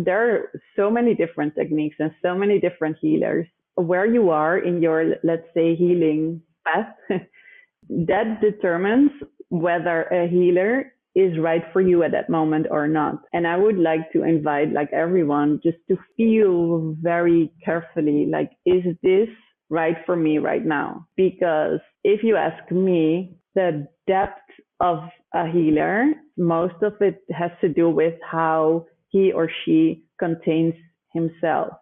there are so many different techniques and so many different healers. Where you are in your, let's say, healing path, that determines whether a healer is right for you at that moment or not. And I would like to invite like everyone just to feel very carefully, like, is this right for me right now? Because if you ask me, the depth of a healer, most of it has to do with how he or she contains himself.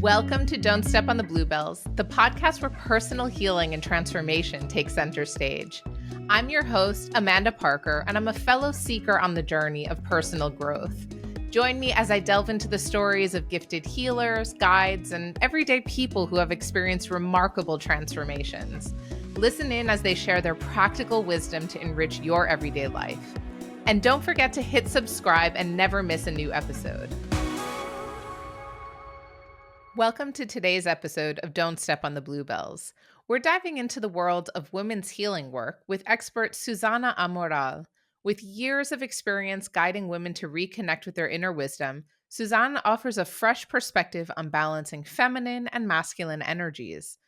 Welcome to Don't Step on the Bluebells, the podcast where personal healing and transformation take center stage. I'm your host, Amanda Parker, and I'm a fellow seeker on the journey of personal growth. Join me as I delve into the stories of gifted healers, guides, and everyday people who have experienced remarkable transformations. Listen in as they share their practical wisdom to enrich your everyday life. And don't forget to hit subscribe and never miss a new episode. Welcome to today's episode of Don't Step on the Bluebells. We're diving into the world of women's healing work with expert Susanne Amoraal. With years of experience guiding women to reconnect with their inner wisdom, Susanne offers a fresh perspective on balancing feminine and masculine energies.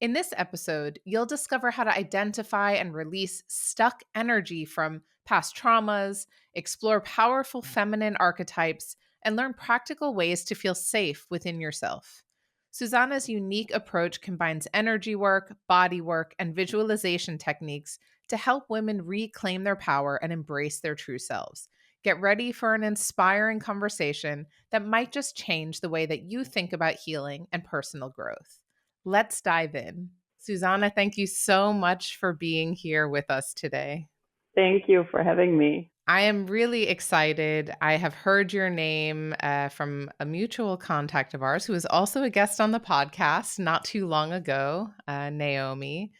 In this episode, you'll discover how to identify and release stuck energy from past traumas, explore powerful feminine archetypes, and learn practical ways to feel safe within yourself. Susanne's unique approach combines energy work, body work, and visualization techniques to help women reclaim their power and embrace their true selves. Get ready for an inspiring conversation that might just change the way that you think about healing and personal growth. Let's dive in. Susanne, thank you so much for being here with us today. Thank you for having me. I am really excited. I have heard your name from a mutual contact of ours who was also a guest on the podcast not too long ago, Naomi.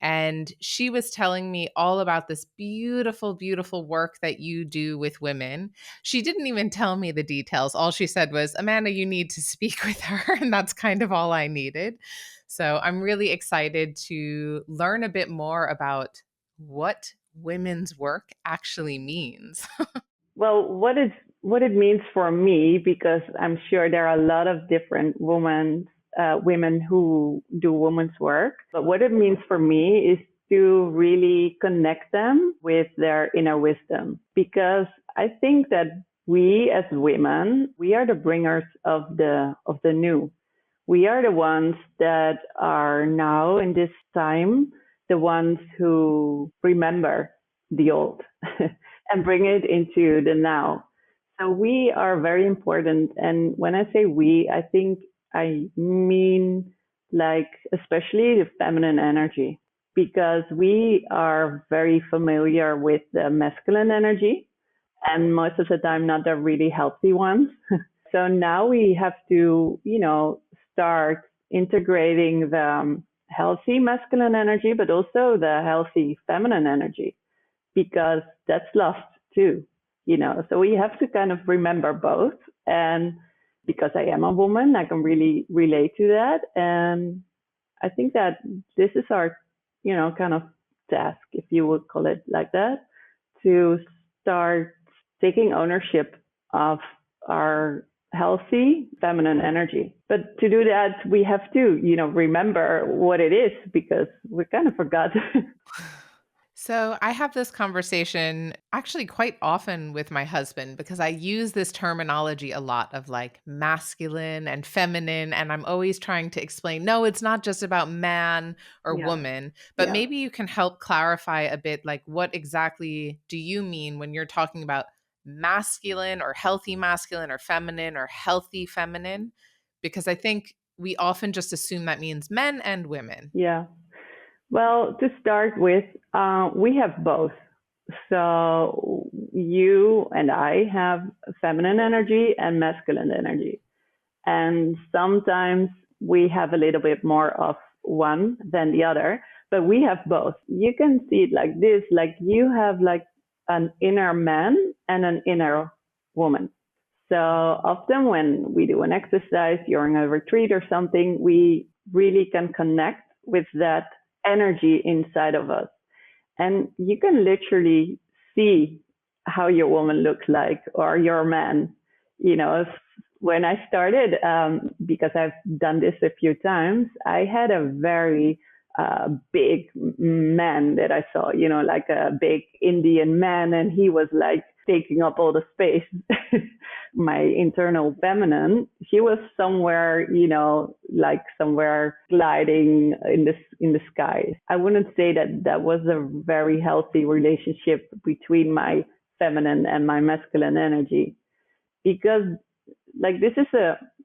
And she was telling me all about this beautiful, beautiful work that you do with women. She didn't even tell me the details. All she said was, Amanda, you need to speak with her. And that's kind of all I needed. So I'm really excited to learn a bit more about what women's work actually means. Well, what it means for me, because I'm sure there are a lot of different women who do women's work. But what it means for me is to really connect them with their inner wisdom, because I think that we as women, we are the bringers of the new. We are the ones that are now in this time, the ones who remember the old and bring it into the now. So we are very important. And when I say we, I think I mean like especially the feminine energy, because we are very familiar with the masculine energy and most of the time not the really healthy ones. So now we have to, start integrating the healthy masculine energy, but also the healthy feminine energy, because that's lost too, So we have to kind of remember both. And because I am a woman, I can really relate to that. And I think that this is our, kind of task, if you would call it like that, to start taking ownership of our healthy feminine energy. But to do that, we have to, remember what it is, because we kind of forgot. So I have this conversation actually quite often with my husband because I use this terminology a lot of like masculine and feminine. And I'm always trying to explain, no, it's not just about man or woman, but maybe you can help clarify a bit, like what exactly do you mean when you're talking about masculine or healthy masculine or healthy feminine? Because I think we often just assume that means men and women. Yeah. Well, to start with, we have both. So you and I have feminine energy and masculine energy. And sometimes we have a little bit more of one than the other, but we have both. You can see it like this, like you have like an inner man and an inner woman. So often when we do an exercise during a retreat or something, we really can connect with that energy inside of us. And you can literally see how your woman looks like or your man. You know, when I started, because I've done this a few times, I had a very big man that I saw, you know, like a big Indian man, and he was like taking up all the space. My internal feminine, she was somewhere, you know, like somewhere gliding in the sky. I wouldn't say that that was a very healthy relationship between my feminine and my masculine energy, because like this is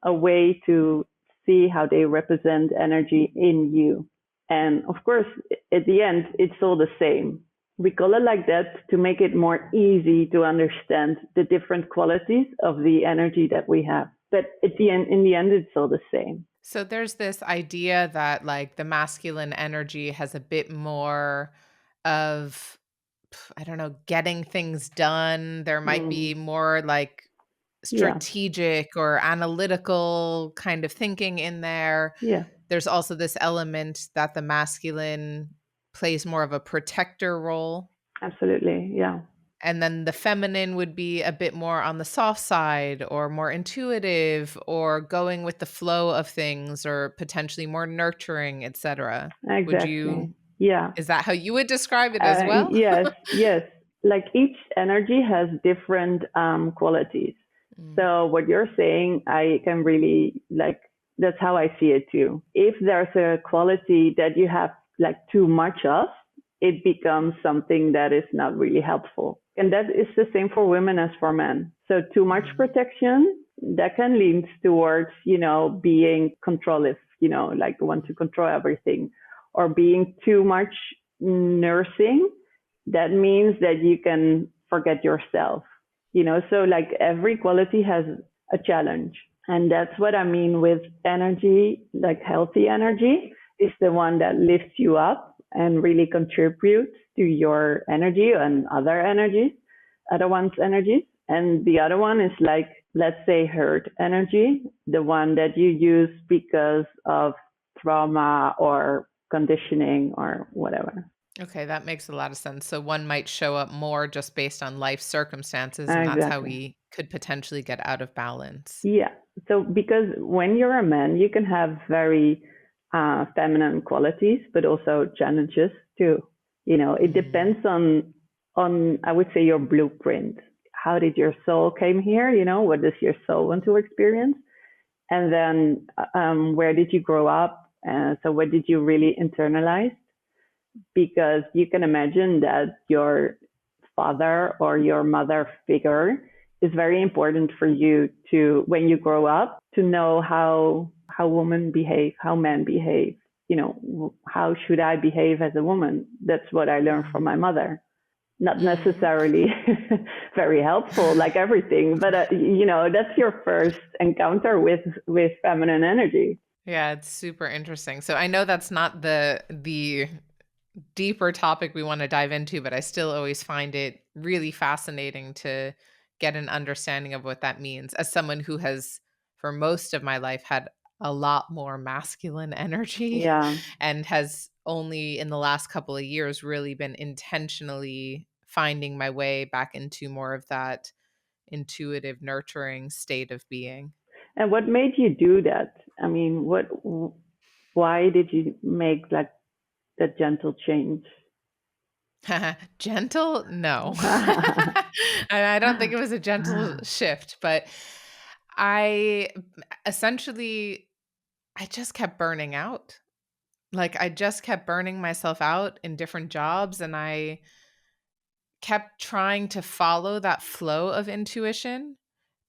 a way to see how they represent energy in you. And of course, at the end, it's all the same. We call it like that to make it more easy to understand the different qualities of the energy that we have. But at the end, in the end, it's all the same. So there's this idea that like the masculine energy has a bit more of, I don't know, getting things done. There might be Mm, more like yeah, strategic or analytical kind of thinking in there. yeah, There's also this element that the masculine plays more of a protector role. absolutely. Yeah, And then the feminine would be a bit more on the soft side or more intuitive or going with the flow of things or potentially more nurturing, etc. Would you exactly. Yeah. Is that how you would describe it as well? Yes, yes. Like each energy has different qualities. Mm. So what you're saying, I can really like. That's how I see it too. If there's a quality that you have like too much of, it becomes something that is not really helpful. And that is the same for women as for men. So too much Mm. protection, that can lead towards, you know, being controlling, you know, like want to control everything, or being too much nursing. That means that you can forget yourself, you know. So like every quality has a challenge, and that's what I mean with energy. Like healthy energy is the one that lifts you up and really contributes to your energy and other one's energies. And the other one is like, let's say, hurt energy, the one that you use because of trauma or conditioning or whatever. Okay, that makes a lot of sense. So one might show up more just based on life circumstances, and that's how Exactly. we could potentially get out of balance. Yeah. So because when you're a man, you can have very feminine qualities, but also challenges too. You know, it Mm. depends on I would say your blueprint. How did your soul came here? You know, what does your soul want to experience? And then where did you grow up? So what did you really internalize? Because you can imagine that your father or your mother figure is very important for you to, when you grow up, to know how women behave, how men behave. You know, how should I behave as a woman? That's what I learned from Mm. my mother. Not Mm. necessarily very helpful, like everything, but you know, that's your first encounter with feminine energy. Yeah, it's super interesting. So I know that's not the deeper topic we want to dive into, but I still always find it really fascinating to get an understanding of what that means as someone who has, for most of my life, had a lot more masculine energy Yeah. and has only in the last couple of years really been intentionally finding my way back into more of that intuitive, nurturing state of being. And what made you do that? I mean, why did you make like that gentle change? Gentle? No. I don't think it was a gentle shift, but I essentially I just kept burning out. Like I just kept burning myself out in different jobs and I kept trying to follow that flow of intuition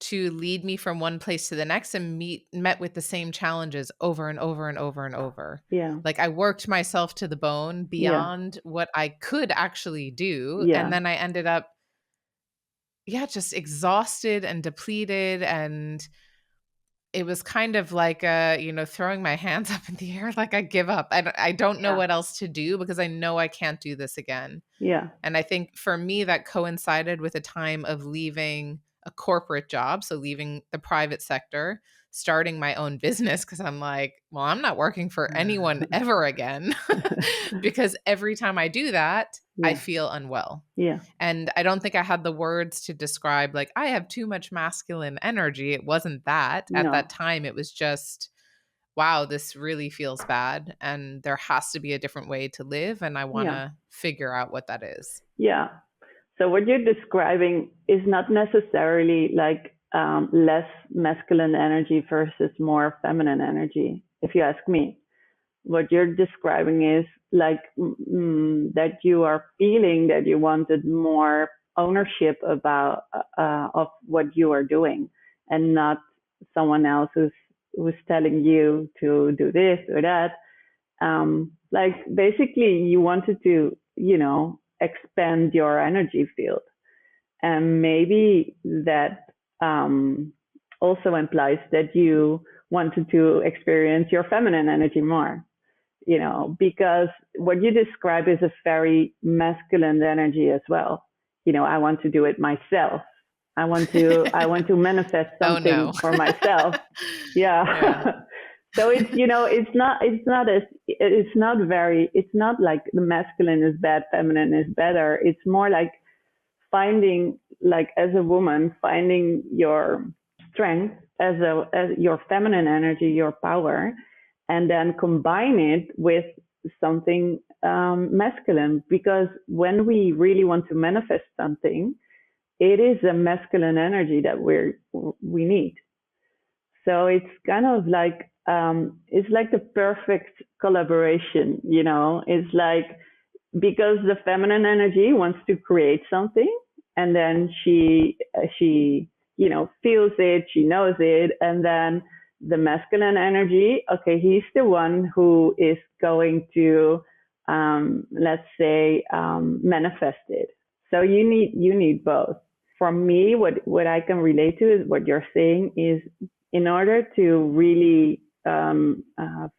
to lead me from one place to the next and met with the same challenges over and over and over and over. Yeah, Like I worked myself to the bone yeah, beyond what I could actually do and yeah, then I ended up just exhausted and depleted and it was kind of like throwing my hands up in the air like I give up. I don't know yeah, what else to do because I know I can't do this again. yeah, And I think for me, that coincided with a time of leaving a corporate job, so leaving the private sector starting my own business because I'm like, well, I'm not working for anyone ever again because every time I do that, I Yeah. feel unwell. Yeah. And I don't think I had the words to describe, like, I have too much masculine energy. It wasn't that. At that No. time, it was just, wow, this really feels bad. And there has to be a different way to live. And I want Yeah. to figure out what that is. Yeah. So what you're describing is not necessarily like less masculine energy versus more feminine energy, if you ask me. What you're describing is like that you are feeling that you wanted more ownership about of what you are doing, and not someone else who's telling you to do this or that. Like basically, you wanted to, expand your energy field, and maybe that also implies that you wanted to experience your feminine energy more, because what you describe is a very masculine energy as well. I want to do it myself. I want to manifest Oh, no. something for myself. Yeah. Yeah. So it's not like the masculine is bad, feminine is better. It's more like finding, like, as a woman, finding your strength as your feminine energy, your power, and then combine it with something masculine. Because when we really want to manifest something, it is a masculine energy that we need. So it's kind of like it's like the perfect collaboration. It's like, because the feminine energy wants to create something, and then she feels it, she knows it, and then the masculine energy, okay, he's the one who is going to let's say manifest it. So you need both. For me, what I can relate to is what you're saying is, in order to really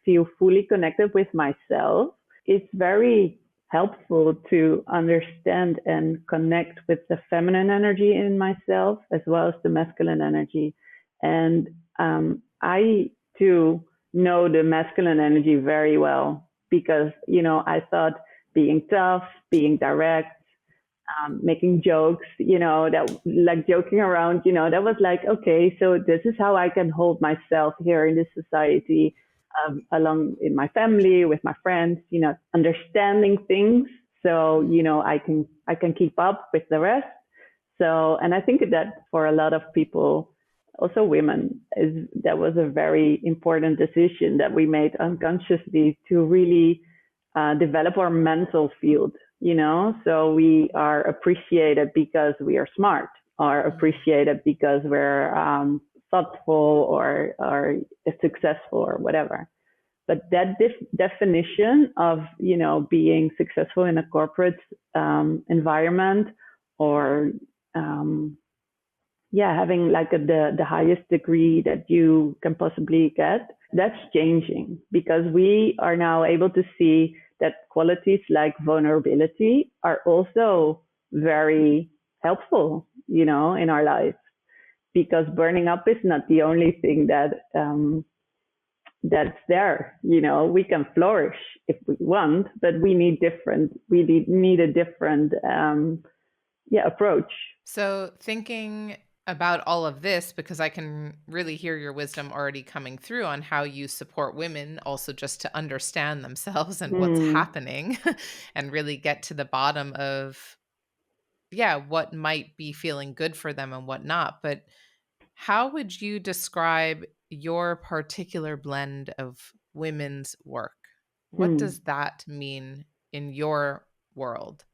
feel fully connected with myself, it's very helpful to understand and connect with the feminine energy in myself as well as the masculine energy. And I too know the masculine energy very well, because I thought being tough, being direct, making jokes, that, like, joking around, that was like, okay, so this is how I can hold myself here in this society, along in my family, with my friends, understanding things. So, I can keep up with the rest. So, and I think that for a lot of people, also women, that was a very important decision that we made unconsciously to really develop our mental field, so we are appreciated because we are smart, or appreciated because we're thoughtful, or successful, or whatever. But that definition of, being successful in a corporate environment, or yeah, having like the highest degree that you can possibly get, that's changing, because we are now able to see that qualities like vulnerability are also very helpful, in our life. Because burning up is not the only thing that's there. We can flourish if we want, but we need a different approach. So, thinking about all of this, because I can really hear your wisdom already coming through on how you support women also just to understand themselves and what's Mm, happening and really get to the bottom of, yeah, what might be feeling good for them and what not. But how would you describe your particular blend of women's work? What mm. does that mean in your world?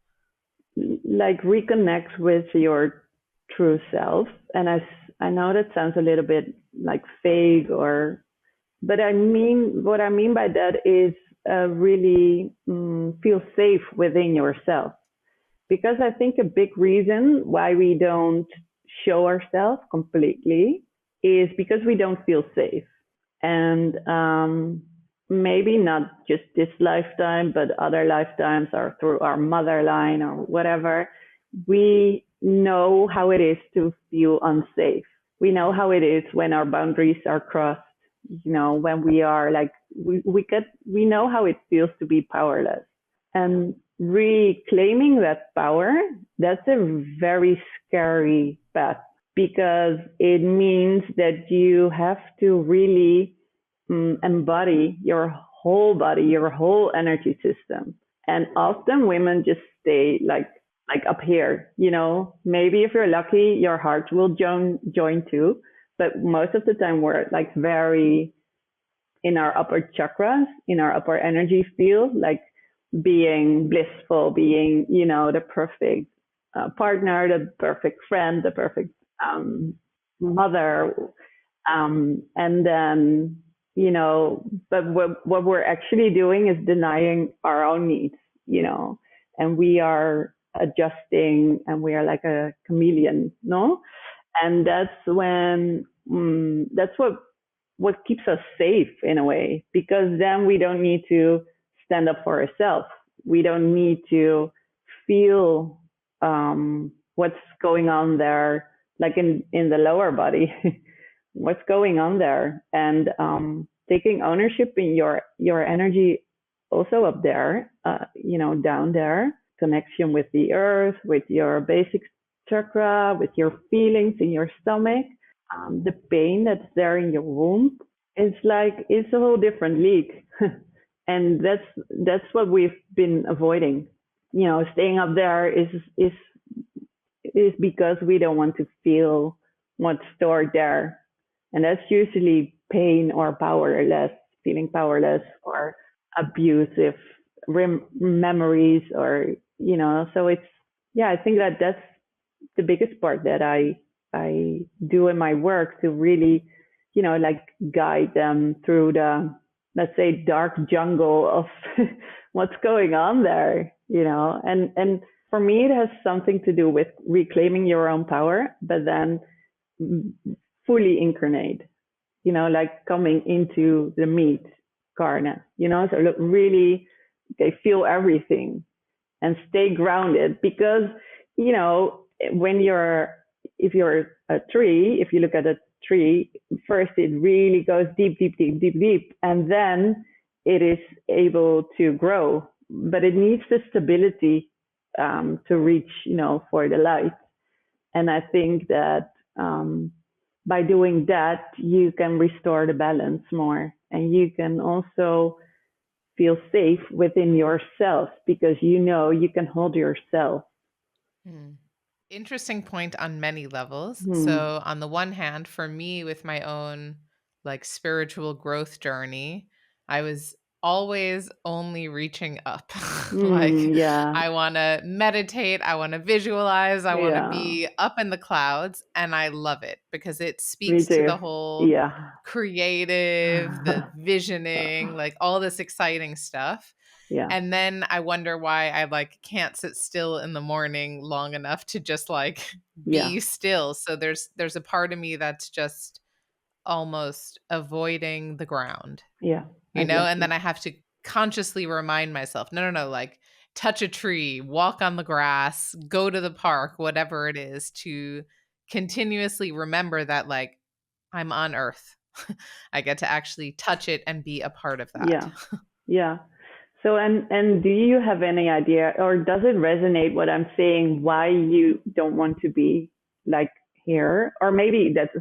Like, reconnect with your true self. And I know that sounds a little bit like vague, but what I mean by that is really feel safe within yourself. Because I think a big reason why we don't show ourselves completely is because we don't feel safe. And maybe not just this lifetime, but other lifetimes, or through our mother line or whatever, we know how it is to feel unsafe. We know how it is when our boundaries are crossed. When we are like we know how it feels to be powerless. And reclaiming that power, that's a very scary path because it means that you have to really embody your whole body, your whole energy system. And often women just stay like up here, Maybe if you're lucky, your heart will join too. But most of the time we're like very in our upper chakras, in our upper energy field, like being blissful, being, the perfect partner, the perfect friend, the perfect mother. And then, but what we're actually doing is denying our own needs, and we are adjusting and we are like a chameleon, no? And that's when, that's what keeps us safe in a way, because then we don't need to stand up for ourselves. We don't need to feel what's going on there, like in the lower body, what's going on there, and taking ownership in your energy, also up there, down there, connection with the earth, with your basic chakra, with your feelings in your stomach, the pain that's there in your womb. It's a whole different league. And that's what we've been avoiding. Staying up there is because we don't want to feel what's stored there. And that's usually pain or powerless, feeling powerless or abusive memories, or, so yeah, I think that's the biggest part that I do in my work, to really, like guide them through the, let's say, dark jungle of what's going on there, and for me, it has something to do with reclaiming your own power, but then fully incarnate, like coming into the meat, karna, so look, really, they feel everything and stay grounded, because, when if you're a tree, if you look at a tree, first it really goes deep, deep, deep, deep, deep, and then it is able to grow, but it needs the stability to reach, for the light. And I think that by doing that, you can restore the balance more, and you can also feel safe within yourself, because you can hold yourself. Hmm. Interesting point on many levels. Hmm. So, on the one hand, for me, with my own like spiritual growth journey, I was always only reaching up. Hmm. Like, Yeah. I want to meditate, I want to visualize, I want to Yeah. be up in the clouds. And I love it because it Me speaks to too. the whole Yeah. creative, the visioning, like all this exciting stuff. Yeah. And then I wonder why I like can't sit still in the morning long enough to just like Yeah. be still. So there's a part of me that's just almost avoiding the ground, Yeah. and then Exactly. I have to consciously remind myself, no, no, no, like touch a tree, walk on the grass, go to the park, whatever it is, to continuously remember that like I'm on earth. I get to actually touch it and be a part of that. Yeah. Yeah. So, and do you have any idea, or does it resonate what I'm saying, why you don't want to be like here? Or maybe that's,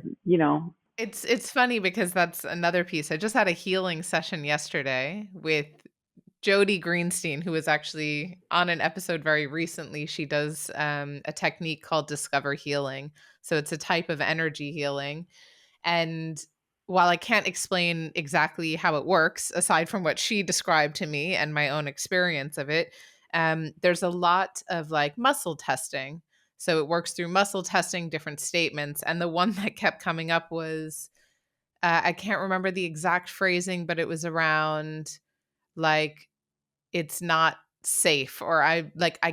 It's funny because that's another piece. I just had a healing session yesterday with Jody Greenstein, who was actually on an episode very recently. She does a technique called Discover Healing. So it's a type of energy healing. And while I can't explain exactly how it works, aside from what she described to me and my own experience of it, there's a lot of like muscle testing. So it works through muscle testing, different statements. And the one that kept coming up was I can't remember the exact phrasing, but it was around like, it's not safe, or I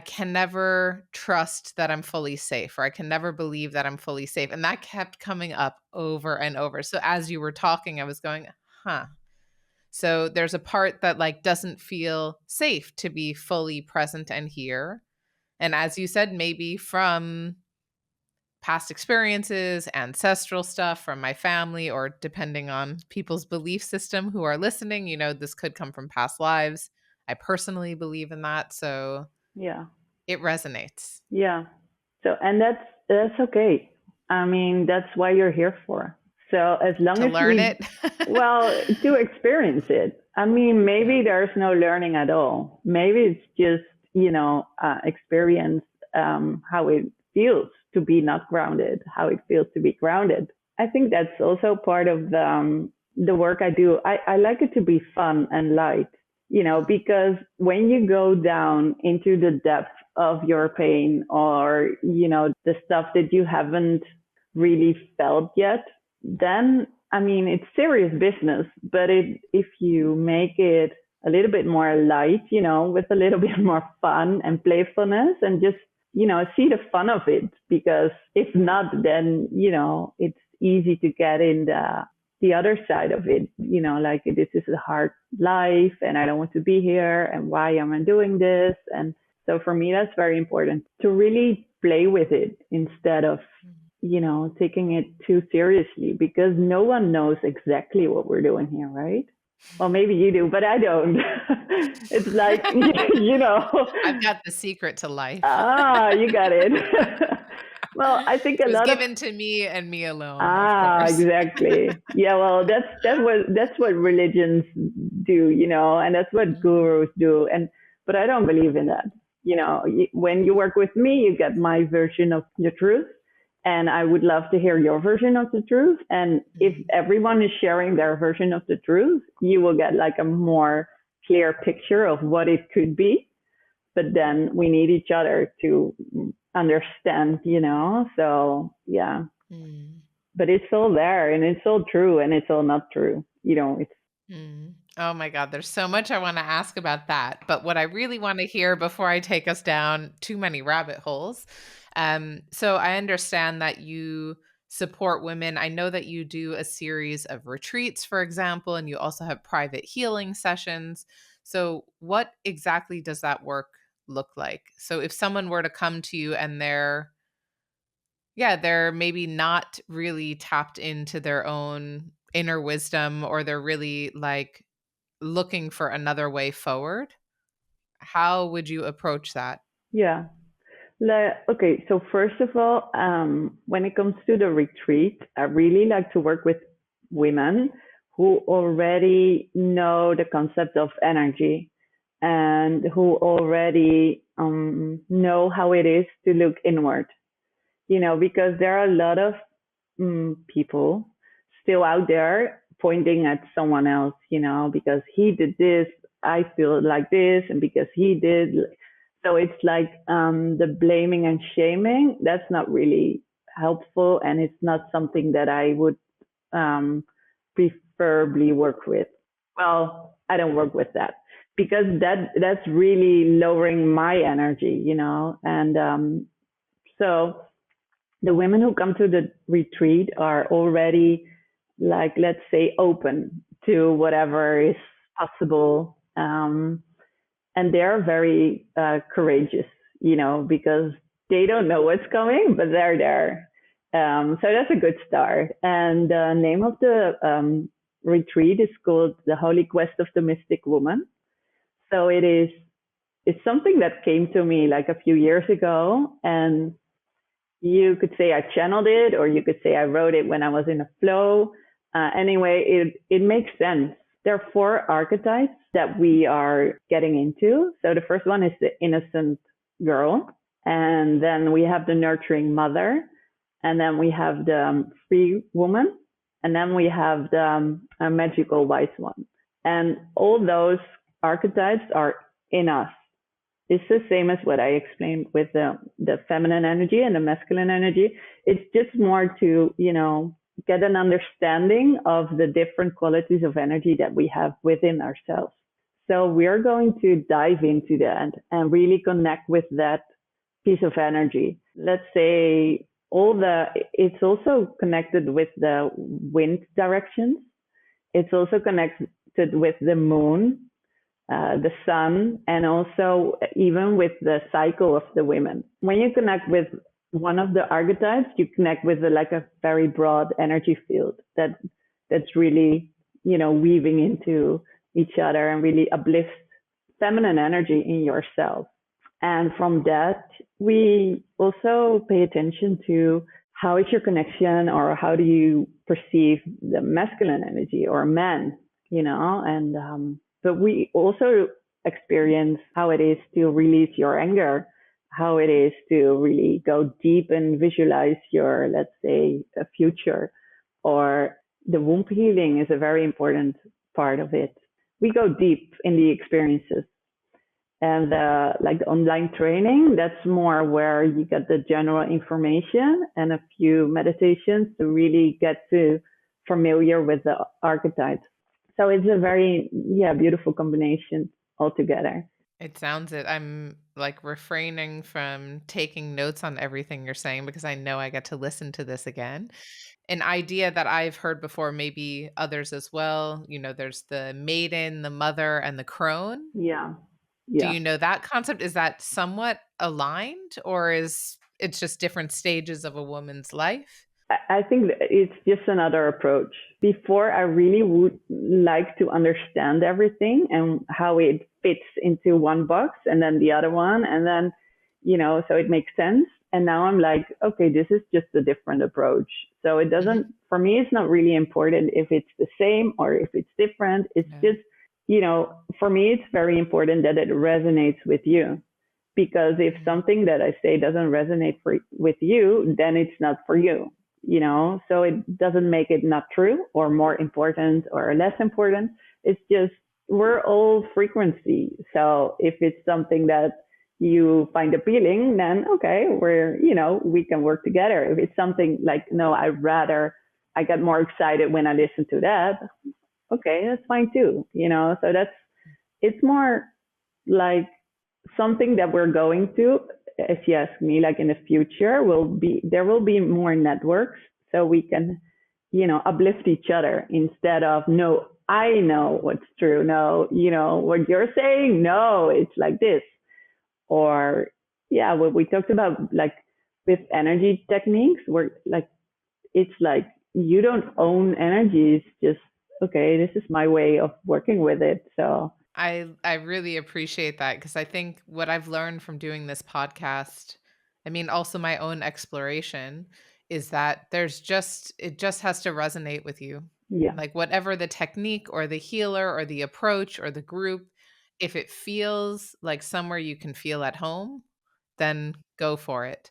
can never trust that I'm fully safe, or I can never believe that I'm fully safe. And that kept coming up over and over. So as you were talking, I was going, huh. So there's a part that like doesn't feel safe to be fully present and here. And as you said, maybe from past experiences, ancestral stuff from my family, or depending on people's belief system who are listening, this could come from past lives. I personally believe in that. So Yeah. it resonates. Yeah. So, and that's okay. I mean, that's why you're here for. So as long To as learn we, it. well, to experience it. I mean, Yeah. maybe there's no learning at all. Maybe it's just, experience how it feels to be not grounded, how it feels to be grounded. I think that's also part of the work I do. I like it to be fun and light, because when you go down into the depth of your pain, or, the stuff that you haven't really felt yet, then, I mean, it's serious business. But if you make it a little bit more light, with a little bit more fun and playfulness, and just, see the fun of it, because if not, then, it's easy to get in the other side of it, like, this is a hard life and I don't want to be here, and why am I doing this? And so for me, that's very important, to really play with it instead of, taking it too seriously, because no one knows exactly what we're doing here, right? Well, maybe you do, but I don't. It's like, I've got the secret to life. you got it. Well, I think It a was lot of, given to me and me alone, of course. exactly. Yeah, well, that's what religions do, and that's what Mhm. gurus do. But I don't believe in that. When you work with me, you get my version of the truth, and I would love to hear your version of the truth. And if Mhm. everyone is sharing their version of the truth, you will get like a more clear picture of what it could be. But then we need each other to understand, So yeah, Mm. but it's all there, and it's all true, and it's all not true. It's Mm. Oh my God, there's so much I want to ask about that. But what I really want to hear before I take us down too many rabbit holes. So I understand that you support women. I know that you do a series of retreats, for example, and you also have private healing sessions. So what exactly does that work look like? So if someone were to come to you and they're maybe not really tapped into their own inner wisdom, or they're really like looking for another way forward, how would you approach that? yeah. Okay, so first of all, when it comes to the retreat, I really like to work with women who already know the concept of energy, and who already know how it is to look inward. Because there are a lot of people still out there pointing at someone else, because he did this, I feel like this, and because he did. So it's like the blaming and shaming. That's not really helpful, and it's not something that I would um, preferably work with. Well, I don't work with that, because that's really lowering my energy, and so the women who come to the retreat are already, like, let's say, open to whatever is possible, and they're very courageous, because they don't know what's coming, but they're there. So that's a good start. And the name of the retreat is called The Holy Quest of the Mystic Woman. So it's something that came to me like a few years ago, and you could say I channeled it, or you could say I wrote it when I was in a flow. Anyway, it makes sense. There are 4 archetypes that we are getting into. So the first one is the innocent girl, and then we have the nurturing mother, and then we have the free woman, and then we have the magical wise one. And all those archetypes are in us. It's the same as what I explained with the feminine energy and the masculine energy. It's just more to, get an understanding of the different qualities of energy that we have within ourselves. So we're going to dive into that and really connect with that piece of energy. Let's say it's also connected with the wind directions. It's also connected with the moon, the sun, and also even with the cycle of the women. When you connect with one of the archetypes, you connect with like a very broad energy field that's really, weaving into each other and really uplifts feminine energy in yourself. And from that, we also pay attention to how is your connection or how do you perceive the masculine energy or men, and but we also experience how it is to release your anger, how it is to really go deep and visualize your, let's say, a future, or the womb healing is a very important part of it. We go deep in the experiences. And like the online training, that's more where you get the general information and a few meditations to really get to familiar with the archetypes. So it's a very, beautiful combination altogether. It sounds it. I'm like refraining from taking notes on everything you're saying because I know I get to listen to this again. An idea that I've heard before, maybe others as well. There's the maiden, the mother, and the crone. Yeah. Do Yeah. you know that concept? Is that somewhat aligned, or is it's just different stages of a woman's life? I think it's just another approach. Before, I really would like to understand everything and how it fits into one box and then the other one. And then, so it makes sense. And now I'm like, okay, this is just a different approach. So it doesn't, Mhm. for me, it's not really important if it's the same or if it's different. It's Yeah. just, for me, it's very important that it resonates with you. Because if Mhm. something that I say doesn't resonate with you, then it's not for you, so it doesn't make it not true or more important or less important. It's just we're all frequency. So if it's something that you find appealing, then okay, we can work together. If it's something like, no, I get more excited when I listen to that, okay, that's fine too, so it's more like something that we're going to, if you ask me, like in the future, there will be more networks so we can, uplift each other instead of, no, I know what's true. No, what you're saying, no, it's like this. Or, yeah, what we talked about, like with energy techniques, where like, it's like you don't own energy. It's just, okay, this is my way of working with it. So, I really appreciate that because I think what I've learned from doing this podcast, I mean, also my own exploration, is that it just has to resonate with you. yeah, Like whatever the technique or the healer or the approach or the group, if it feels like somewhere you can feel at home, then go for it.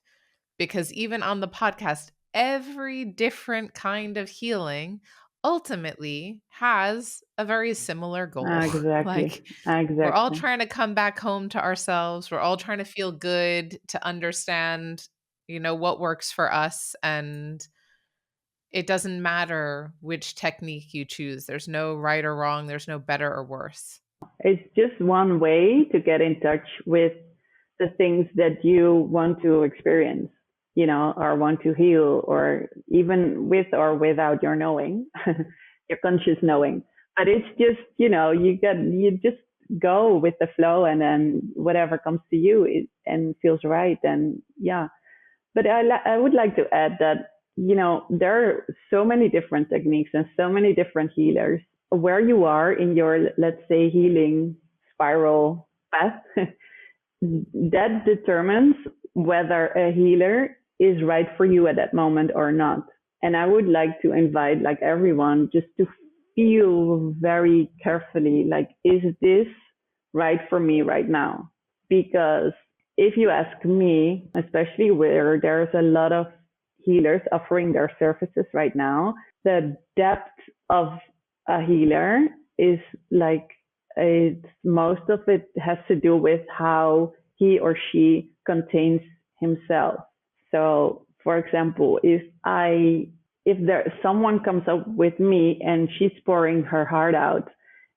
Because even on the podcast, every different kind of healing ultimately has a very similar goal. exactly. Like, we're all Exactly. trying to come back home to ourselves. We're all trying to feel good, to understand, what works for us. And it doesn't matter which technique you choose. There's no right or wrong. There's no better or worse. It's just one way to get in touch with the things that you want to experience, or want to heal, or even with or without your knowing, your conscious knowing. But it's just, you just go with the flow, and then whatever comes to you and feels right. And yeah, but I would like to add that, there are so many different techniques and so many different healers. Where you are in your, let's say, healing spiral path, that determines whether a healer is right for you at that moment or not. And I would like to invite like everyone just to feel very carefully, like, is this right for me right now? Because if you ask me, especially where there's a lot of healers offering their services right now, the depth of a healer is like, most of it has to do with how he or she contains himself. So, for example, if there someone comes up with me and she's pouring her heart out,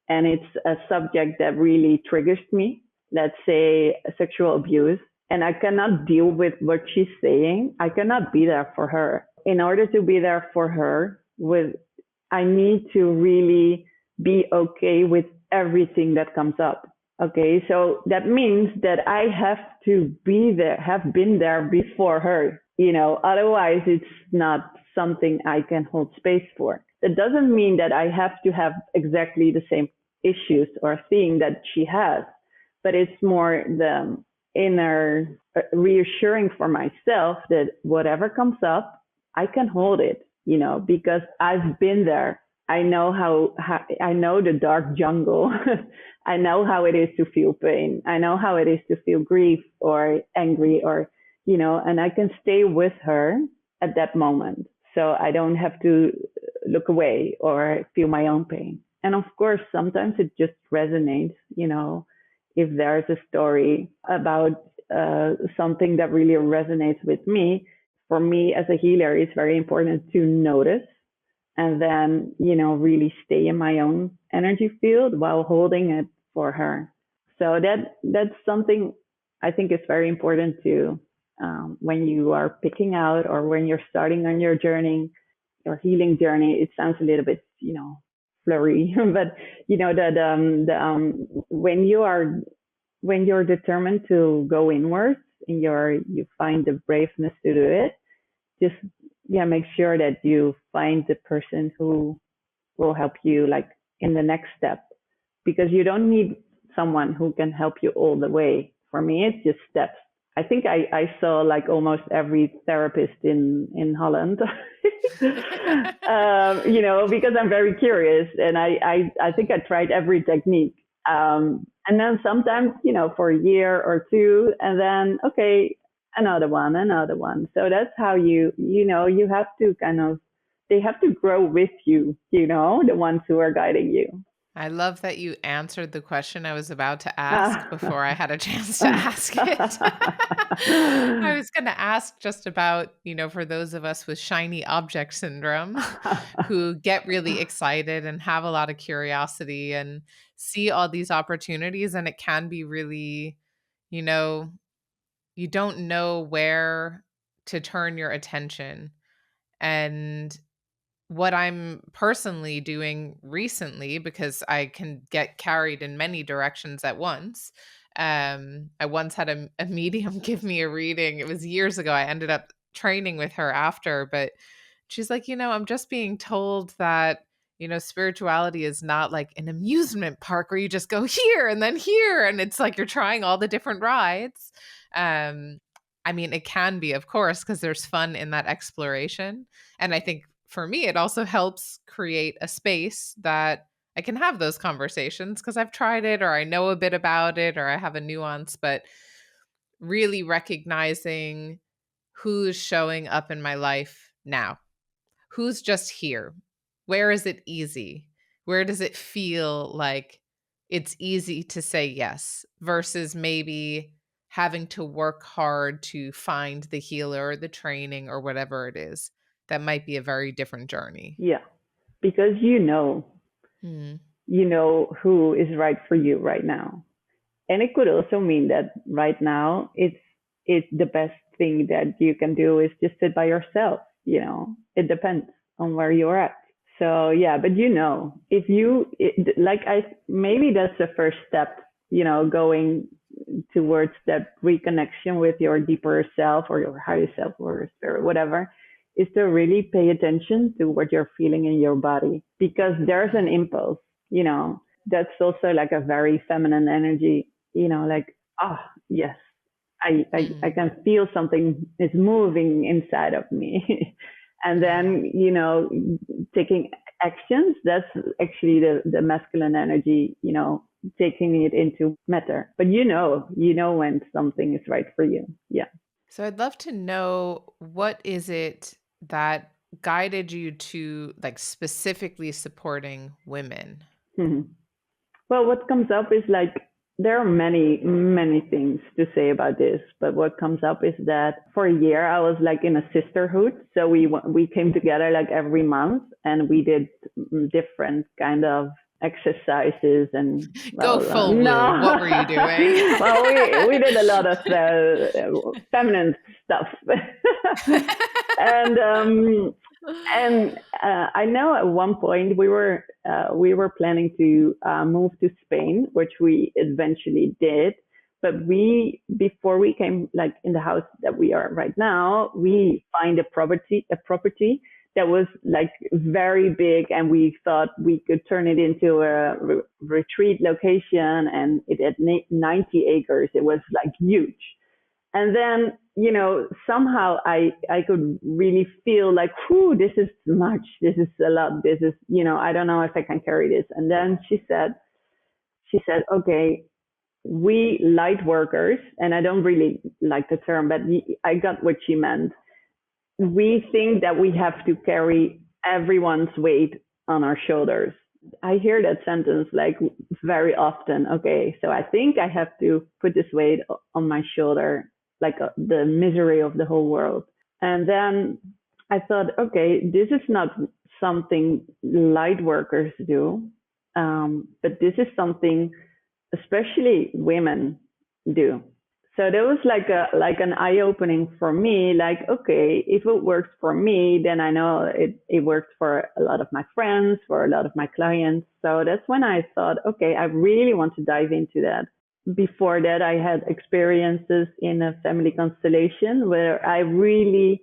and it's a subject that really triggers me, let's say sexual abuse, and I cannot deal with what she's saying, I cannot be there for her. In order to be there for her, I need to really be okay with everything that comes up. Okay, so that means that I have to be there, have been there before her, otherwise it's not something I can hold space for. That doesn't mean that I have to have exactly the same issues or thing that she has, but it's more the inner reassuring for myself that whatever comes up, I can hold it, because I've been there. I know how I know the dark jungle. I know how it is to feel pain. I know how it is to feel grief or angry or, and I can stay with her at that moment. So I don't have to look away or feel my own pain. And of course, sometimes it just resonates, if there's a story about something that really resonates with me. For me as a healer, it's very important to notice and then, really stay in my own energy field while holding it for her. So that's something I think is very important to when you are picking out or when you're starting on your journey, your healing journey. It sounds a little bit, flurry, but that when you're determined to go inwards and you find the braveness to do it, just make sure that you find the person who will help you like in the next step, because you don't need someone who can help you all the way. For me, it's just steps. I think I saw like almost every therapist in Holland, because I'm very curious and I think I tried every technique. And then sometimes, for a year or two, and then, okay, another one, another one. So that's how you have to kind of, they have to grow with you, the ones who are guiding you. I love that you answered the question I was about to ask before I had a chance to ask it. I was going to ask just about, for those of us with shiny object syndrome who get really excited and have a lot of curiosity and see all these opportunities, and it can be really, you know, you don't know where to turn your attention. And what I'm personally doing recently, because I can get carried in many directions at once. I once had a medium give me a reading. It was years ago. I ended up training with her after, but she's like, I'm just being told that, spirituality is not like an amusement park where you just go here and then here. And it's like you're trying all the different rides. Um, I mean, it can be, of course, because there's fun in that exploration. And I think for me, it also helps create a space that I can have those conversations because I've tried it or I know a bit about it or I have a nuance, but really recognizing who's showing up in my life now, who's just here, where is it easy, where does it feel like it's easy to say yes versus maybe having to work hard to find the healer or the training or whatever it is. That might be a very different journey. Yeah, because Hmm. you know who is right for you right now. And it could also mean that right now it's the best thing that you can do is just sit by yourself. It depends on where you're at. So yeah, but if like maybe that's the first step, going towards that reconnection with your deeper self or your higher self or spirit, whatever, is to really pay attention to what you're feeling in your body, because there's an impulse, that's also like a very feminine energy, like, ah, oh, yes, I can feel something is moving inside of me. And then, taking actions, that's actually the masculine energy, taking it into matter. But when something is right for you. Yeah. So I'd love to know, what is it that guided you to like specifically supporting women? Mhm. Well, what comes up is like, there are many, many things to say about this, but what comes up is that for a year I was like in a sisterhood. So we came together like every month and we did different kind of exercises and Go full woo. What were you doing? Well, we did a lot of feminine stuff. and I know at one point we were planning to move to Spain, which we eventually did. But we, before we came like in the house that we are right now, we find a property that was like very big, and we thought we could turn it into a retreat location, and it had 90 acres. It was like huge. And then, somehow I could really feel like, whew, this is too much. This is a lot. This is, I don't know if I can carry this. And then she said, okay, we light workers, and I don't really like the term, but I got what she meant. We think that we have to carry everyone's weight on our shoulders. I hear that sentence like very often. Okay, so I think I have to put this weight on my shoulder, like the misery of the whole world. And then I thought, okay, this is not something light workers do, but this is something especially women do. So that was like an eye opening for me. Like, okay, if it works for me, then I know it works for a lot of my friends, for a lot of my clients. So that's when I thought, okay, I really want to dive into that. Before that, I had experiences in a family constellation where I really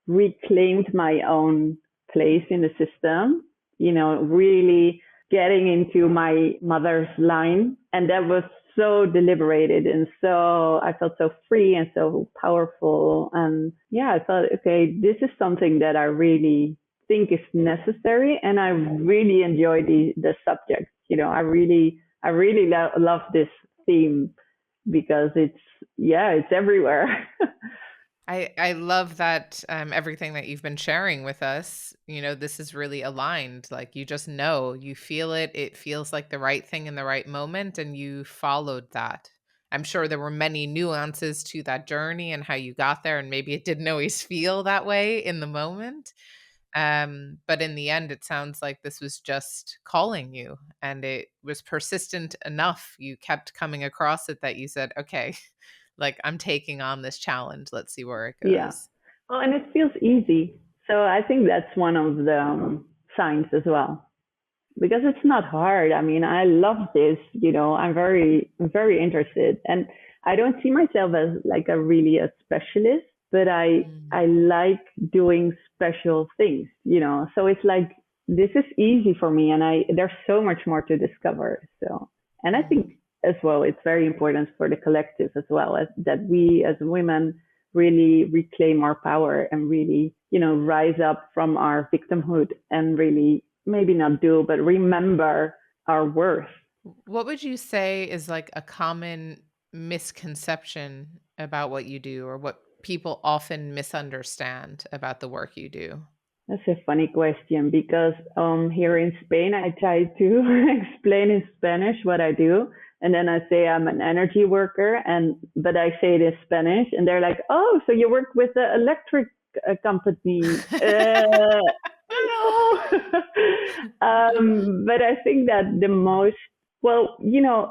reclaimed my own place in the system, really getting into my mother's line. And that was so deliberated, and so I felt so free and so powerful. And yeah, I thought, okay, this is something that I really think is necessary, and I really enjoy the subject. I really love this theme because it's everywhere. I love that everything that you've been sharing with us, this is really aligned. Like you just know, you feel it. It feels like the right thing in the right moment, and you followed that. I'm sure there were many nuances to that journey and how you got there, and maybe it didn't always feel that way in the moment. But in the end, it sounds like this was just calling you, and it was persistent enough. You kept coming across it that you said, okay, like I'm taking on this challenge. Let's see where it Yeah. goes. Well, and it feels easy. So I think that's one of the signs as well, because it's not hard. I mean, I love this, I'm very interested, and I don't see myself as like a specialist, but Mm, I like doing special things, so it's like, this is easy for me, and there's so much more to discover. So, and I think mm. as well, it's very important for the collective as well, as that we as women really reclaim our power and really, rise up from our victimhood and really maybe not do, but remember our worth. What would you say is like a common misconception about what you do, or what people often misunderstand about the work you do? That's a funny question because here in Spain, I try to explain in Spanish what I do. And then I say I'm an energy worker, but I say it in Spanish, and they're like, "Oh, so you work with the electric company?" No. But I think that the most, well,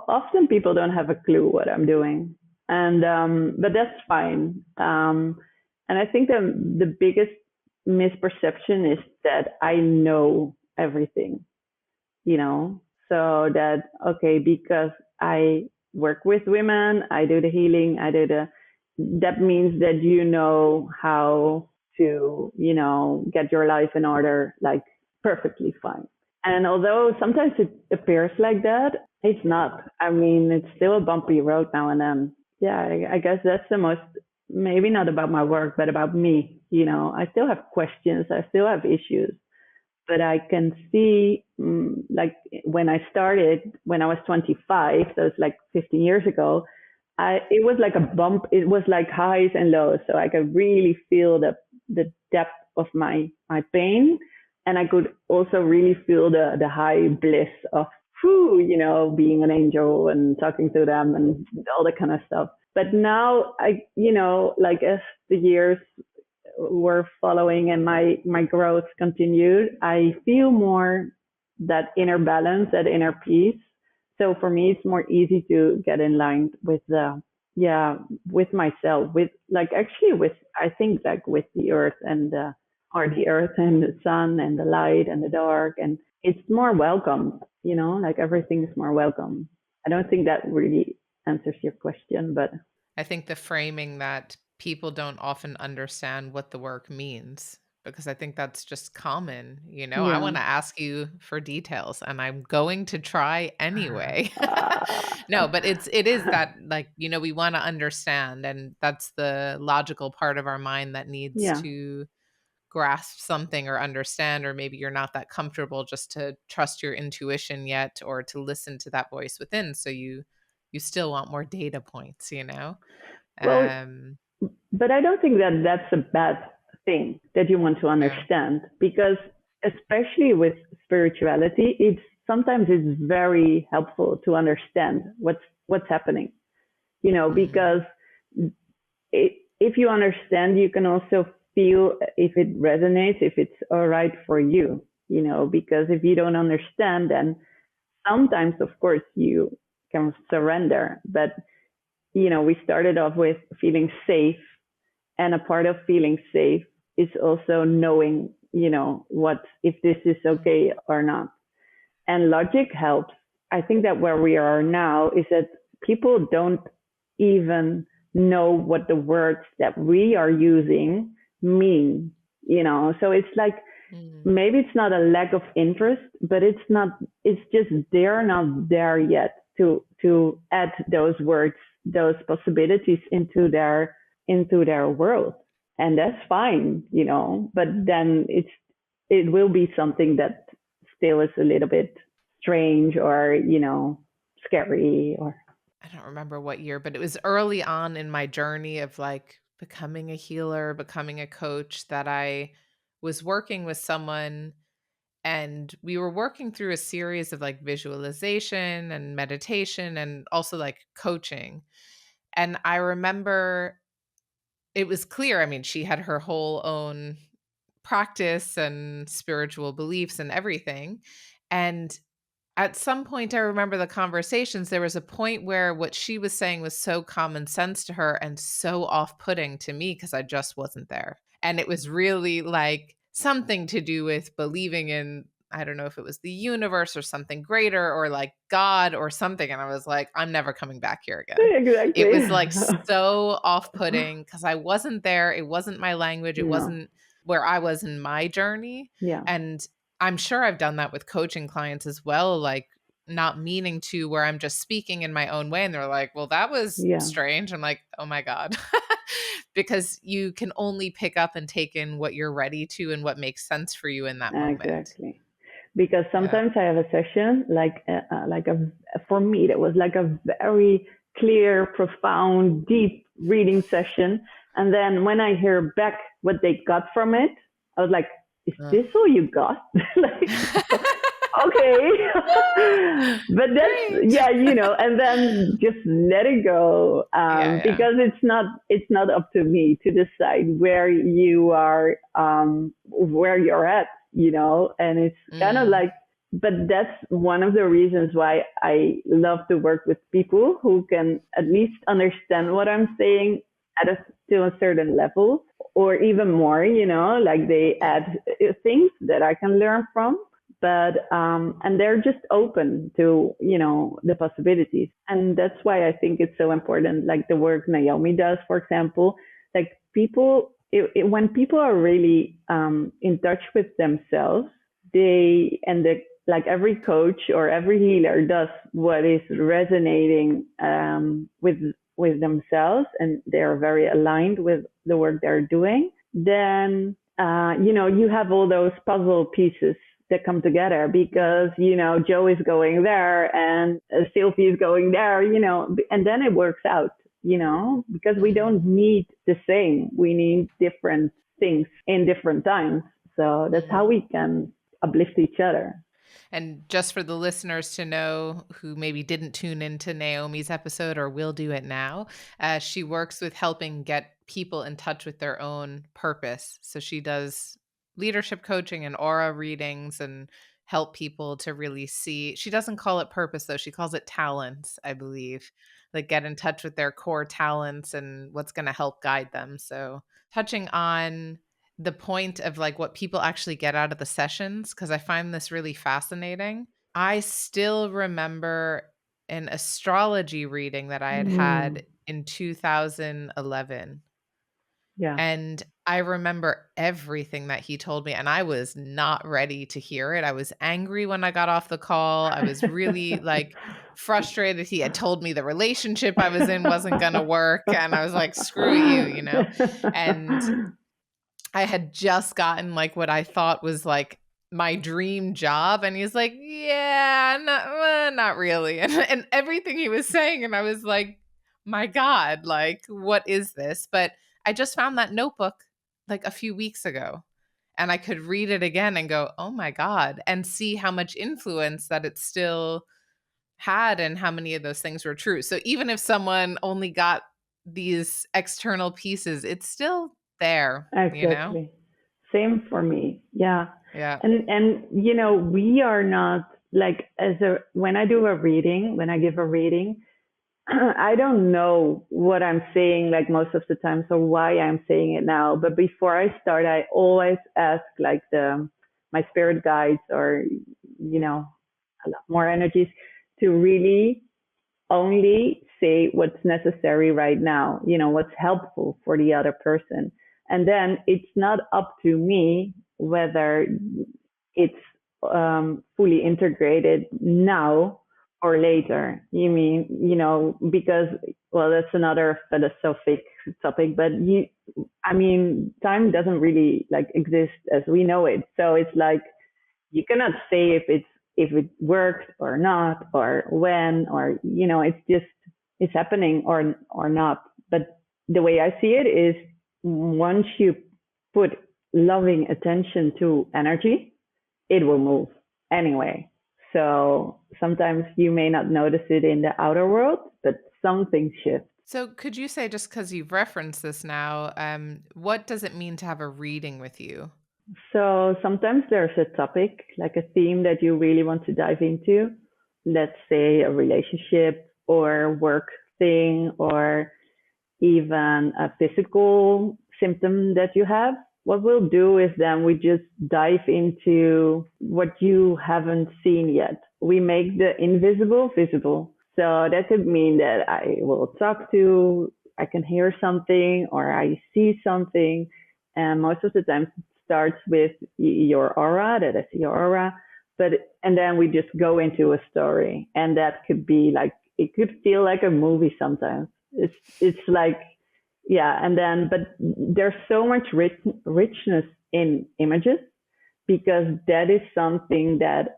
often people don't have a clue what I'm doing, and but that's fine. And I think the biggest misperception is that I know everything, so that, okay, because I work with women, I do the healing, that means that how to, get your life in order, like perfectly fine. And although sometimes it appears like that, it's not. I mean, it's still a bumpy road now and then. Yeah, I guess that's the most, maybe not about my work, but about me. I still have questions, I still have issues, but I can see, like when I started, when I was 25, so it's like 15 years ago, it was like a bump. It was like highs and lows. So I could really feel the depth of my pain. And I could also really feel the high bliss of, whew, being an angel and talking to them and all that kind of stuff. But now like as the years were following and my growth continued, I feel more that inner balance, that inner peace. So for me, it's more easy to get in line with with myself, with like actually with, I think, like with the earth and or the earth and the sun and the light and the dark. And it's more welcome, like everything is more welcome. I don't think that really answers your question, but I think the framing that people don't often understand what the work means, because I think that's just common. I yeah. want to ask you for details and I'm going to try anyway. No, but Uh, it is that, like, we want to understand, and that's the logical part of our mind that needs yeah. to grasp something or understand, or maybe you're not that comfortable just to trust your intuition yet, or to listen to that voice within, so you still want more data points. Well, um but I don't think that that's a bad thing that you want to yeah. understand, because especially with spirituality, it's very helpful to understand what's happening, Mhm. because if you understand, you can also feel if it resonates, if it's all right for you, because if you don't understand, then sometimes, of course, you can surrender. But, we started off with feeling safe, and a part of feeling safe is also knowing, what, if this is okay or not. And logic helps. I think that where we are now is that people don't even know what the words that we are using mean, So it's like, Mm. maybe it's not a lack of interest, but it's just they're not there yet to add those words, those possibilities into their world. And that's fine, but then it will be something that still is a little bit strange, or scary, or I don't remember what year, but it was early on in my journey of, like, becoming a healer, becoming a coach, that I was working with someone, and we were working through a series of, like, visualization and meditation and also, like, coaching. And I remember it was clear, I mean, she had her whole own practice and spiritual beliefs and everything. And at some point, I remember the conversations, there was a point where what she was saying was so common sense to her and so off-putting to me, because I just wasn't there. And it was really, like, something to do with believing in, I don't know if it was the universe or something greater, or, like, God or something, and I was like, "I'm never coming back here again." It exactly. was, like, so off-putting because I wasn't there, it wasn't my language, it No. wasn't where I was in my journey, Yeah. and I'm sure I've done that with coaching clients as well, like, not meaning to, where I'm just speaking in my own way and they're like, "Well, that was Yeah. strange." I'm like, "Oh my god." Because you can only pick up and take in what you're ready to and what makes sense for you in that moment. Exactly. Because Yeah. sometimes I have a session for me that was like a very clear, profound, deep reading session, and then when I hear back what they got from it, I was like, "Is Uh. this all you got?" Like, okay. But that's, Great. yeah, and then just let it go, Yeah, yeah. because it's not up to me to decide where you're at, and it's kind of Mm. like, but that's one of the reasons why I love to work with people who can at least understand what I'm saying to a certain level, or even more, like they Yeah. add things that I can learn from. But and they're just open to the possibilities, and that's why I think it's so important, like the work Naomi does, for example. Like when people are really in touch with themselves, like every coach or every healer does what is resonating with themselves, and they're very aligned with the work they're doing. Then you have all those puzzle pieces that come together, because Mhm. Joe is going there, and Sylvie is going there, and then it works out, because we don't Mhm. need the same. We need different things in different times. So that's how Mhm. we can uplift each other. And just for the listeners to know who maybe didn't tune into Naomi's episode or will do it now, she works with helping get people in touch with their own purpose. So she does leadership coaching and aura readings and help people to really see. She doesn't call it purpose, though. She calls it talents, I believe. Like, get in touch with their core talents and what's going to help guide them. So touching on the point of like what people actually get out of the sessions, because I find this really fascinating. I still remember an astrology reading that I had Mm, had in 2011. yeah. And I remember everything that he told me, and I was not ready to hear it. I was angry when I got off the call. I was really like frustrated. He had told me the relationship I was in wasn't going to work. And I was like, screw you, you know? And I had just gotten like what I thought was like my dream job. And he's like, yeah, not really. And everything he was saying. And I was like, my God, like, what is this? But I just found that notebook like a few weeks ago. And I could read it again and go, oh my God, and see how much influence that it still had and how many of those things were true. So even if someone only got these external pieces, it's still there, you know? Exactly. Same for me. Yeah. Yeah. And we are not like when I do a reading, when I give a reading, I don't know what I'm saying like most of the time, so why I'm saying it now. But before I start, I always ask like the my spirit guides or a lot more energies to really only say what's necessary right now, what's helpful for the other person. And then it's not up to me whether it's fully integrated now or later. You mean, because, well, that's another philosophic topic, but I mean, time doesn't really like exist as we know it. So it's like, you cannot say if it works or not or when or it's just it's happening or not. But the way I see it is once you put loving attention to energy, it will move anyway. So sometimes you may not notice it in the outer world, but something shifts. So could you say, just because you've referenced this now, what does it mean to have a reading with you? So sometimes there's a topic, like a theme that you really want to dive into. Let's say a relationship or work thing or even a physical symptom that you have. What we'll do is then we just dive into what you haven't seen yet. We make the invisible visible. So that could mean that I will talk to, I can hear something or I see something. And most of the time it starts with your aura, that I see your aura. And then we just go into a story. And that could be like, it could feel like a movie sometimes. It's like, yeah, and then but there's so much richness in images because that is something that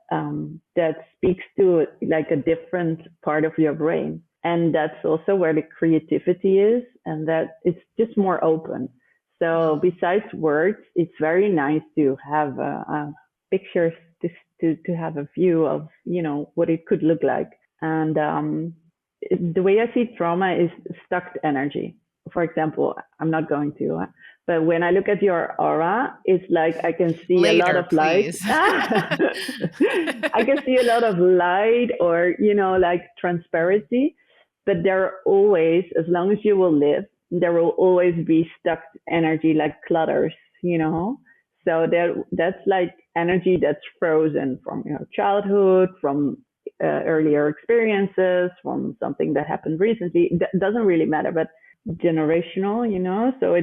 speaks to like a different part of your brain, and that's also where the creativity is, and that it's just more open. So Mm. besides words, it's very nice to have pictures to have a view of what it could look like. And the way I see trauma is stuck energy. For example, I'm not going to, but when I look at your aura, it's like I can see a lot Later, of light. please. I can see a lot of light or, like transparency, but there are always, as long as you will live, there will always be stuck energy like clutters. So that's like energy that's frozen from your childhood, from earlier experiences, from something that happened recently. That doesn't really matter, but generational. So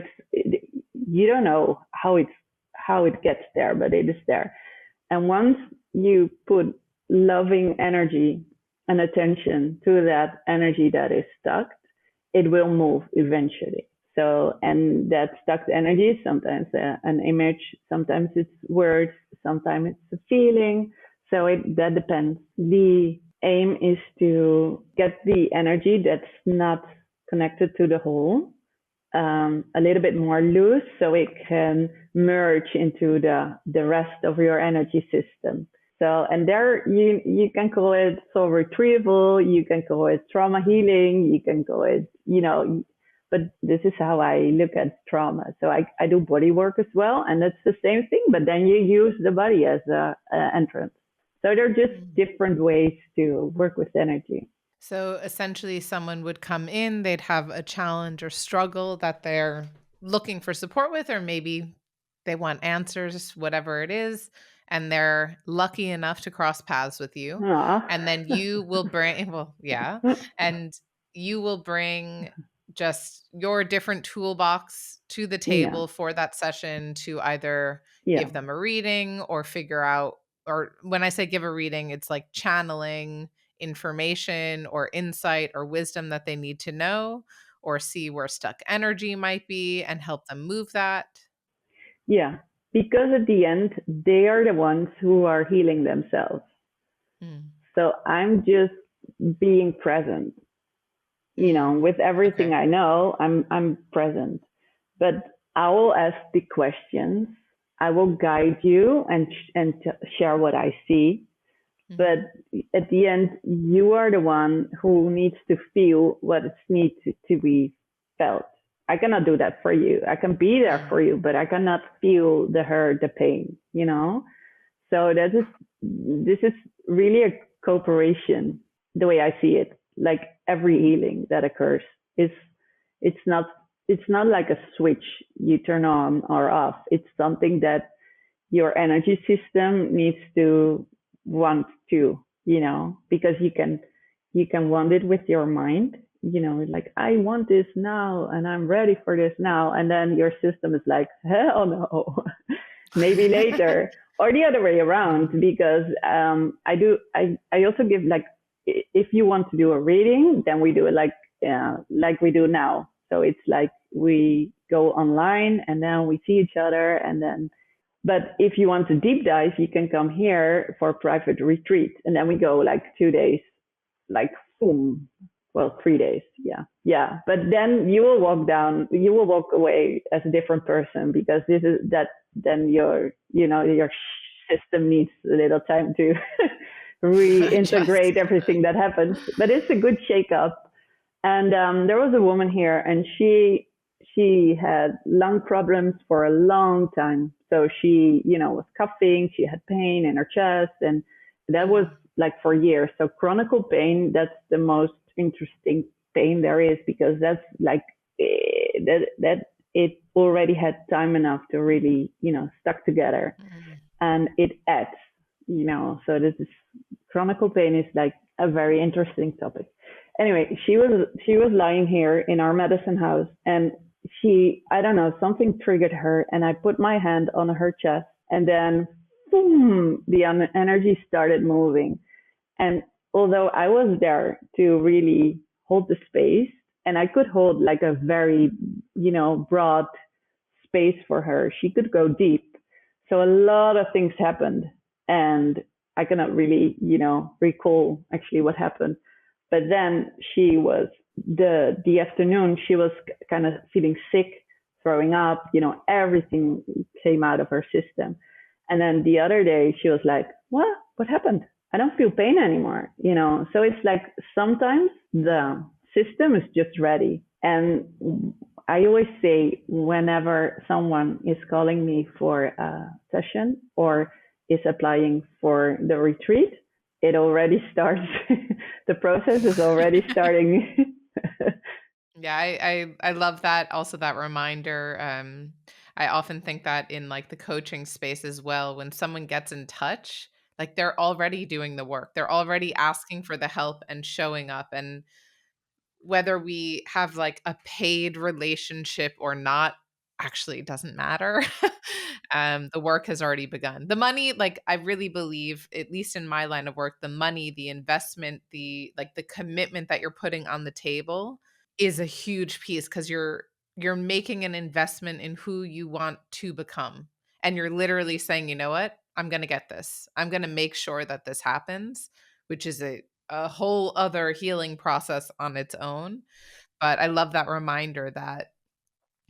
you don't know how it gets there, but it is there. And once you put loving energy and attention to that energy that is stuck, it will move eventually. So, and that stuck energy is sometimes an image, sometimes it's words, sometimes it's a feeling. So that depends. The aim is to get the energy that's not connected to the whole a little bit more loose so it can merge into the rest of your energy system. So, and there you can call it soul retrieval, you can call it trauma healing, you can call it, but this is how I look at trauma. So I do body work as well, and that's the same thing, but then you use the body as a entrance. So they're just Mm. different ways to work with energy. So essentially, someone would come in, they'd have a challenge or struggle that they're looking for support with, or maybe They want answers, whatever it is, and they're lucky enough to cross paths with you. Aw. And then you will bring, well, yeah, and you will bring just your different toolbox to the Yeah, table for that session to either yeah, give them a reading or figure out, or when I say give a reading, it's like channeling information or insight or wisdom that they need to know, or see where stuck energy might be and help them move that. yeah. Because at the end, they are the ones who are healing themselves. Mm. So I'm just being present, Mm. with everything Okay. I know, I'm present. But I will ask the questions. I will guide you and share what I see. But Mhm. at the end, you are the one who needs to feel what it needs to be felt. I cannot do that for you. I can be there Mm. for you, but I cannot feel the hurt, the pain. So this is really a cooperation, the way I see it. Like every healing that occurs is it's not it's not like a switch you turn on or off. It's something that your energy system needs to want to, because you can want it with your mind, like I want this now and I'm ready for this now, and then your system is like, hell no, maybe later, or the other way around, Mm. because I also give, like, if you want to do a reading, then we do it like we do now. So it's like we go online and then we see each other, and then, but if you want to deep dive, you can come here for a private retreat, and then we go like 2 days, like boom. Well, 3 days, yeah, yeah. But then you will walk away as a different person, because this is that. Then your system needs a little time to Adjust. reintegrate everything that happens. But it's a good shake up. And there was a woman here, and she had lung problems for a long time. So she was coughing. She had pain in her chest, and that was Mm. like for years. So chronic pain, that's the most interesting pain there is, because that's like that it already had time enough to really stuck together, Mm. and it adds. So this is chronic pain is like a very interesting topic. Anyway, she was lying here in our medicine house, and I don't know, something triggered her, and I put my hand on her chest, and then boom, the energy started moving. And although I was there to really hold the space, and I could hold like a very broad space for her, she could go deep. So a lot of things happened, and I cannot really recall actually what happened. But then the afternoon, she was kind of feeling sick, throwing up, everything came out of her system. And then the other day, she was like, What happened? I don't feel pain anymore. So it's like sometimes the system is just ready. And I always say, whenever someone is calling me for a session or is applying for the retreat, it already starts. The process is already starting. Yeah, I love that, also that reminder. I often think that in like the coaching space as well, when someone gets in touch, like they're already doing the work. They're already asking for the help and showing up. And whether we have like a paid relationship or not actually doesn't matter. The work has already begun. The money, like I really believe, at least in my line of work, the money, the investment, the commitment that you're putting on the table is a huge piece, because you're making an investment in who you want to become. And you're literally saying, you know what? I'm gonna get this. I'm gonna make sure that this happens, which is a whole other healing process on its own. But I love that reminder that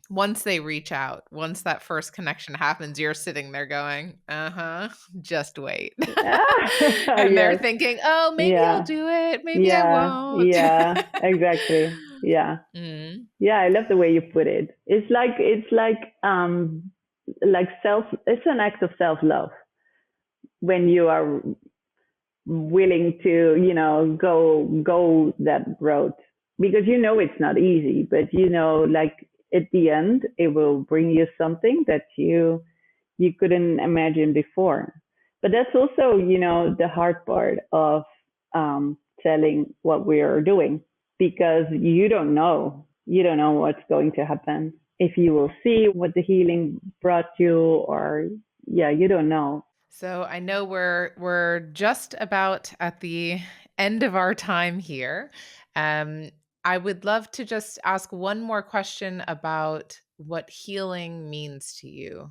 once they reach out, once that first connection happens, you're sitting there going, "Uh-huh, just wait." And they're Yes. thinking, "Oh, maybe I'll Yeah. do it, maybe I Yeah. won't." Yeah. Exactly. Yeah. Mm. Yeah. I love the way you put it. It's like self. It's an act of self love when you are willing to go that road, because it's not easy, but like at the end it will bring you something that you you couldn't imagine before. But that's also, the hard part of telling what we are doing, because you don't know. You don't know what's going to happen. If you will see what the healing brought you, or yeah, you don't know. So I know we're just about at the end of our time here. Um, I would love to just ask one more question about what healing means to you.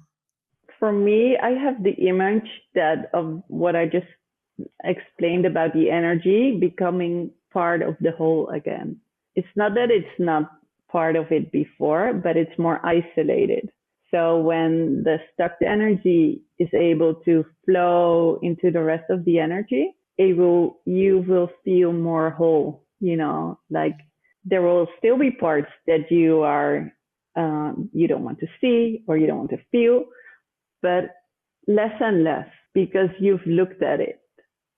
For me, I have the image that of what I just explained about the energy becoming part of the whole again. It's not that it's not part of it before, but it's more isolated. So when the stuck energy is able to flow into the rest of the energy, you will feel more whole, like there will still be parts that you don't want to see or you don't want to feel, but less and less because you've looked at it.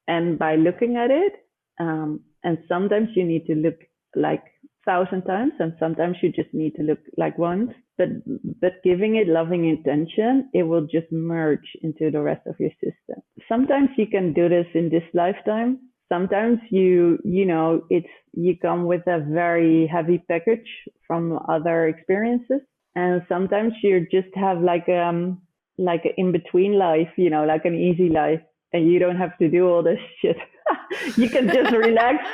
And by looking at it, and sometimes you need to look like 1,000 times, and sometimes you just need to look like once. But giving it loving intention, it will just merge into the rest of your system. Sometimes you can do this in this lifetime. Sometimes you come with a very heavy package from other experiences, and sometimes you just have like an in between life, like an easy life, and you don't have to do all this shit. You can just relax.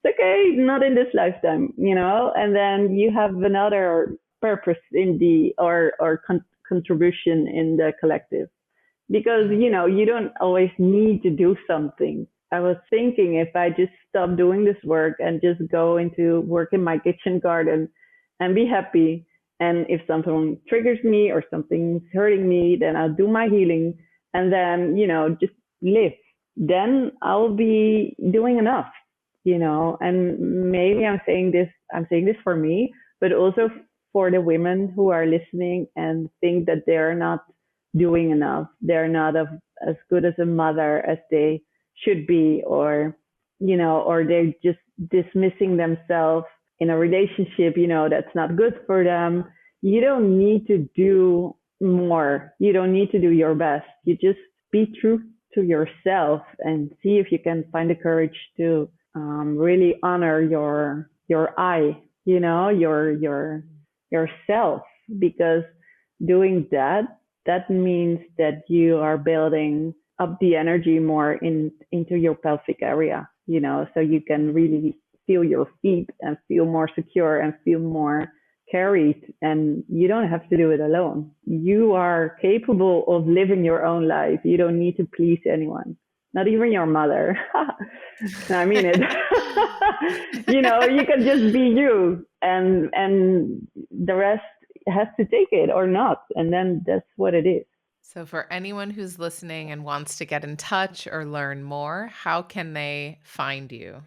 It's okay, not in this lifetime, and then you have another purpose in the or contribution in the collective, because you don't always need to do something. I was thinking, if I just stop doing this work and just go into work in my kitchen garden and be happy, and if something triggers me or something's hurting me, then I'll do my healing, and then just live, then I'll be doing enough. And maybe I'm saying this for me, but also for the women who are listening and think that they're not doing enough. They're not as good as a mother as they should be, or they're just dismissing themselves in a relationship, that's not good for them. You don't need to do more. You don't need to do your best. You just be true to yourself and see if you can find the courage to really honor your I, yourself, because doing that means that you are building up the energy more into your pelvic area, so you can really feel your feet and feel more secure and feel more carried, and you don't have to do it alone. You are capable of living your own life. You don't need to please anyone, not even your mother. No, I mean it. You can just be you, and the rest has to take it or not, and then that's what it is. So, for anyone who's listening and wants to get in touch or learn more, how can they find you?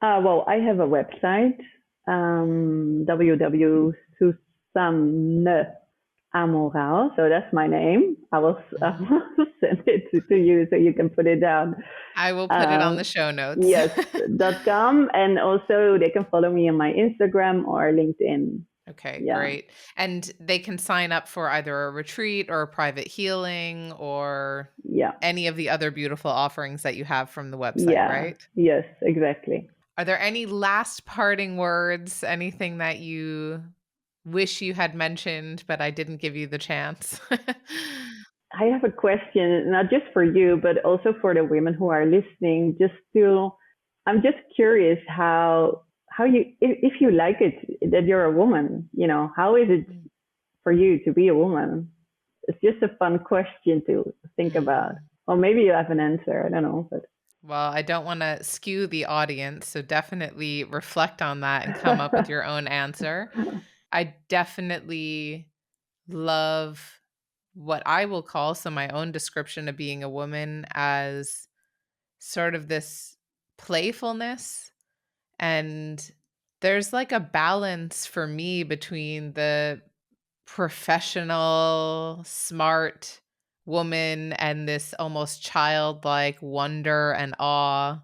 Well, I have a website, www.Susanne So that's my name. I will send it to you so you can put it down. I will put it on the show notes. Yes, .com. And also they can follow me on my Instagram or LinkedIn. Okay, Yeah. great. And they can sign up for either a retreat or a private healing or Yeah. any of the other beautiful offerings that you have from the website, Yeah. right? Yes, exactly. Are there any last parting words, anything that you wish you had mentioned, but I didn't give you the chance? I have a question, not just for you, but also for the women who are listening. I'm just curious how you, if you like it that you're a woman, how is it for you to be a woman? It's just a fun question to think about. Or maybe you have an answer. I don't know, but. Well, I don't want to skew the audience, so definitely reflect on that and come up with your own answer. I definitely love what I will call, so my own description of being a woman, as sort of this playfulness. And there's like a balance for me between the professional, smart woman and this almost childlike wonder and awe.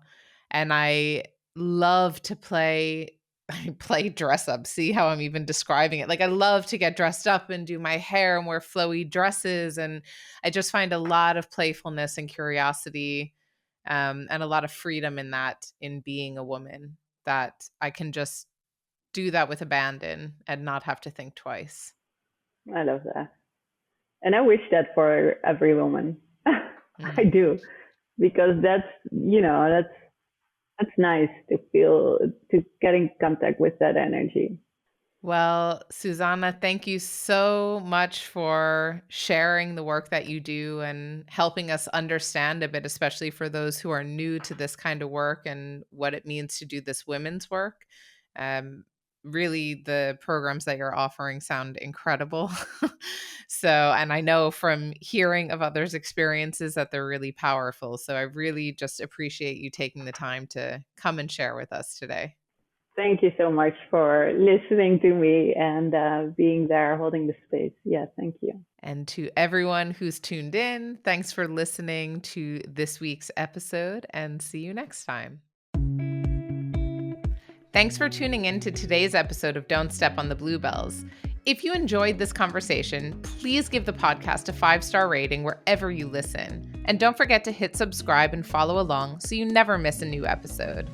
And I love to play I play dress up. See how I'm even describing it? Like, I love to get dressed up and do my hair and wear flowy dresses. And I just find a lot of playfulness and curiosity, and a lot of freedom in that, in being a woman, that I can just do that with abandon and not have to think twice. I love that. And I wish that for every woman. I Mm. do, because that's nice to feel, to get in contact with that energy. Well, Susanna, thank you so much for sharing the work that you do and helping us understand a bit, especially for those who are new to this kind of work and what it means to do this women's work. Um, Really, the programs that you're offering sound incredible. So, and I know from hearing of others' experiences that they're really powerful. So, I really just appreciate you taking the time to come and share with us today. Thank you so much for listening to me and being there, holding the space. Yeah, thank you. And to everyone who's tuned in, thanks for listening to this week's episode, and see you next time. Thanks for tuning in to today's episode of Don't Step on the Bluebells. If you enjoyed this conversation, please give the podcast a 5-star rating wherever you listen. And don't forget to hit subscribe and follow along so you never miss a new episode.